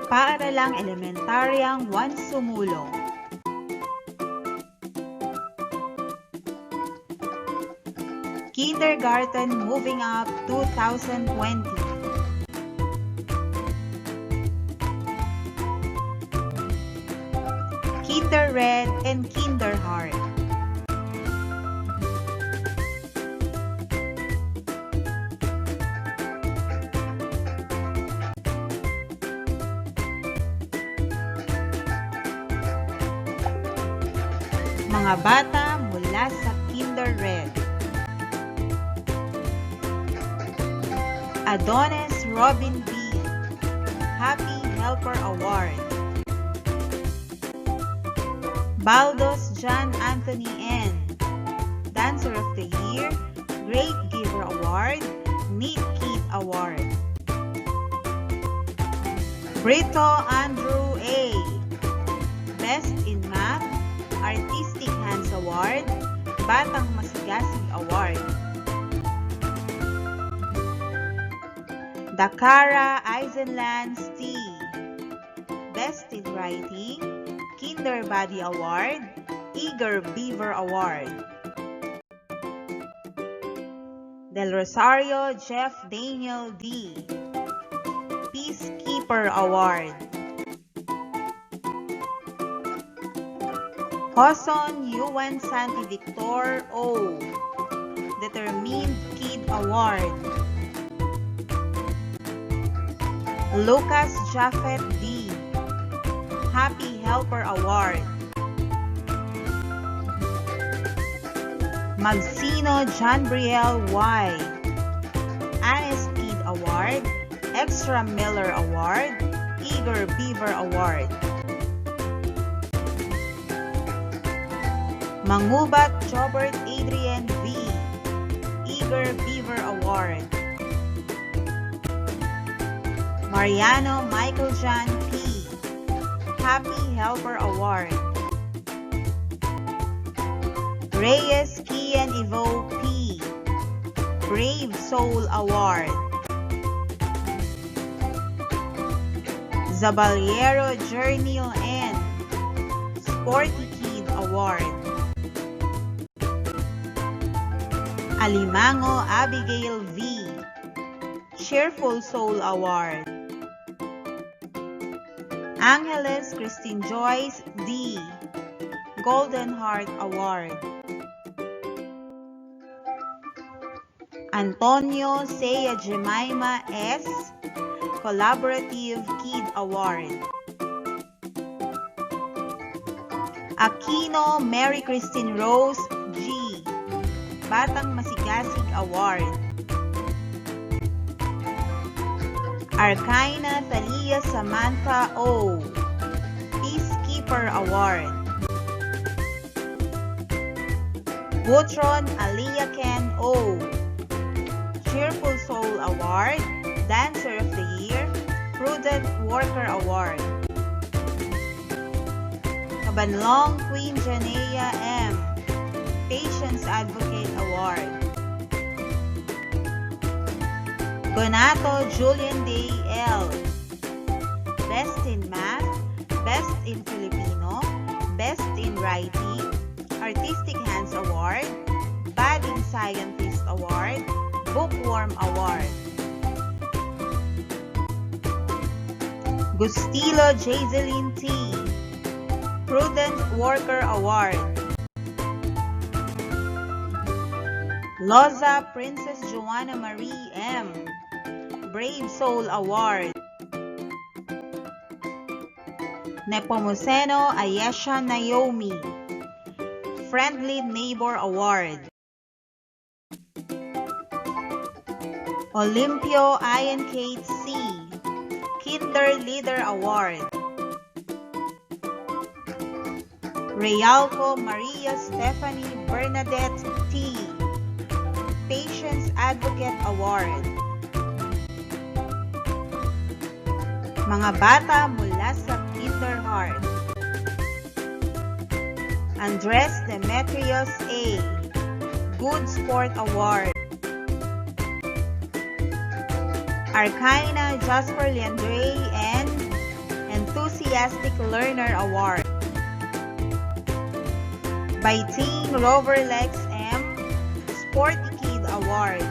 Paaralang Elementaryang Juan Sumulong. Kindergarten Moving Up 2020. Kinder Red and Kinder Heart. Mga bata mula sa Kinder Red. Adonis Robin B. Happy Helper Award. Baldos John Anthony N. Dancer of the Year, Great Giver Award, Neat Kid Award. Brito Andrew A. Best in Math, Artistic Hands Award, Batang Masigasig Award. Dakara Eisenlands T. Best in Writing, Kinder Body Award, Eager Beaver Award. Del Rosario Jeff Daniel D. Peacekeeper Award. Hoson Yuan Santi Victor O. Determined Kid Award. Lucas Japheth D. Happy Helper Award. Magsino John Briel Y. Annis Kid Award, Extra Miller Award, Eager Beaver Award. Mangubat Jobert Adrian V. Eager Beaver Award. Mariano Michael John P. Happy Helper Award. Reyes Kian Evo P. Brave Soul Award. Zaballero Journey N. Sporty Kid Award. Alimango Abigail V. Cheerful Soul Award. Angeles Christine Joyce D. Golden Heart Award. Antonio Sea Jemima S. Collaborative Kid Award. Aquino Mary Christine Rose G. Batang Masigasig Award. Arcaina Thalia Samantha O. Peacekeeper Award. Butron Aliyah Ken O. Cheerful Soul Award, Dancer of the Year, Prudent Worker Award. Kabanlong Queen Janea M. Patience Advocate Award. Gonato Julian Day L. Best in Math, Best in Filipino, Best in Writing, Artistic Hands Award, Budding Scientist Award, Bookworm Award. Gustilo Jazeline T. Prudent Worker Award. Loza Princess Joanna Marie M. Brave Soul Award. Nepomuceno Ayesha Naomi. Friendly Neighbor Award. Olympio Ian Kate C. Kinder Leader Award. Realco Maria Stephanie Bernadette T. Patience Advocate Award. Mga bata mula sa Kinder Heart. Andres Demetrios A. Good Sport Award. Arcaina Jasper Leandre N. Enthusiastic Learner Award. By Team Roverlex M, Sporty Kid Award.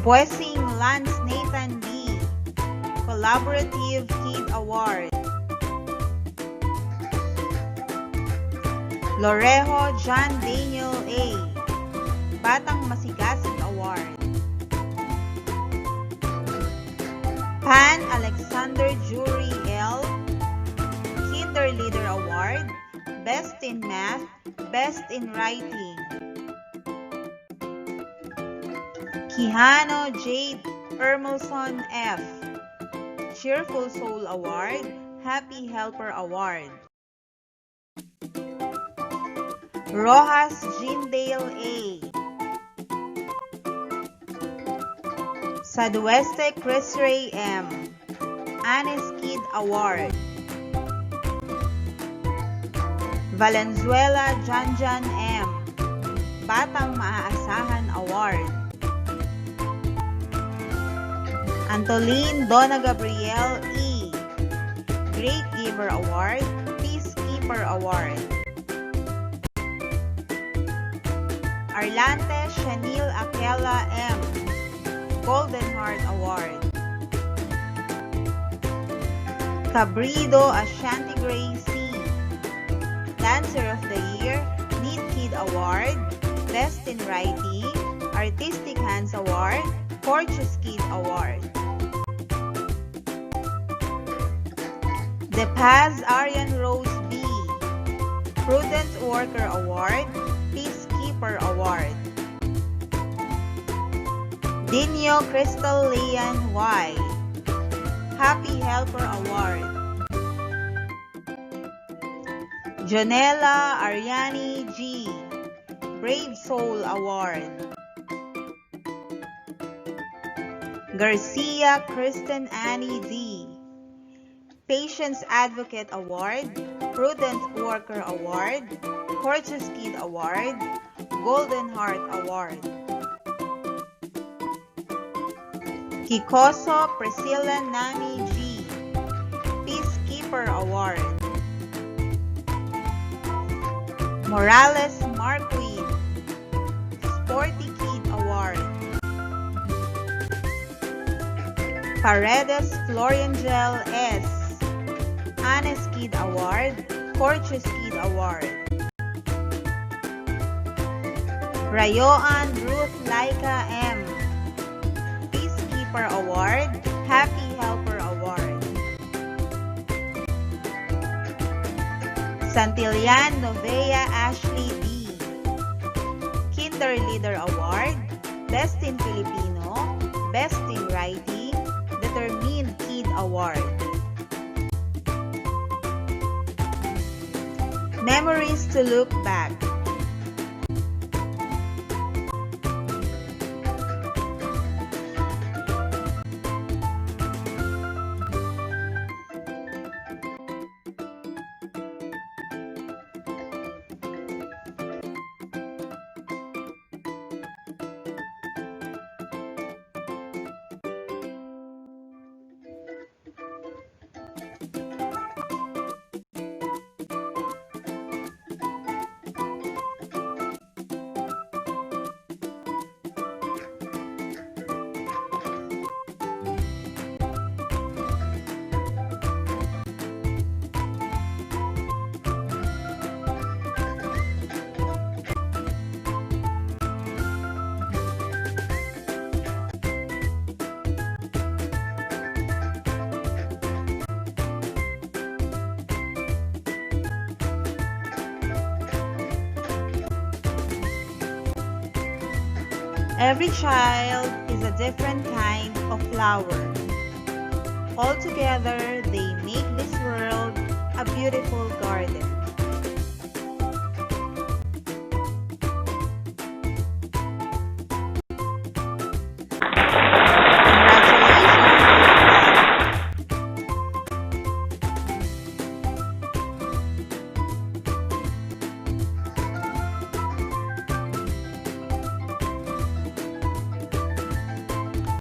Boessing Lance Nathan D, Collaborative Kid Award. Lorejo John Daniel A, Batang Masigasig Award. Pan Alexander Jury L, Kinder Leader Award, Best in Math, Best in Writing. Quijano Jade Ermelson F, Cheerful Soul Award, Happy Helper Award. Rojas Jindale A, Sadueste Chris Ray M, Anis Kid Award. Valenzuela Janjan M, Batang Maaasahan Award. Antolin Donna Gabriel E, Great Giver Award, Peacekeeper Award. Arlante Shanil Aquela M, Golden Heart Award. Cabrido Ashanti Gray C, Dancer of the Year, Neat Kid Award, Best in Writing, Artistic Hands Award, Fortunes Kid Award. De Paz Arian Rose B, Prudent Worker Award, Peacekeeper Award. Dinyo Crystal Leon Y, Happy Helper Award. Jonella Ariani G, Brave Soul Award. Garcia Kristen Annie D, Patience Advocate Award, Prudent Worker Award, Fortunes Kid Award, Golden Heart Award. Kikoso Priscilla Nami G, Peacekeeper Award. Morales Marquin, Sporty Kid Award. Paredes Floriangel S, Anis Kid Award, Fortunes Kid Award. Rayoan Ruth Laika M, Peacekeeper Award, Happy Helper Award. Santillan Novea Ashley D, Kinder Leader Award, Best in Filipino, Best in Writing, Determined Kid Award. Memories to look back. Every child is a different kind of flower. All together, they make this world a beautiful garden.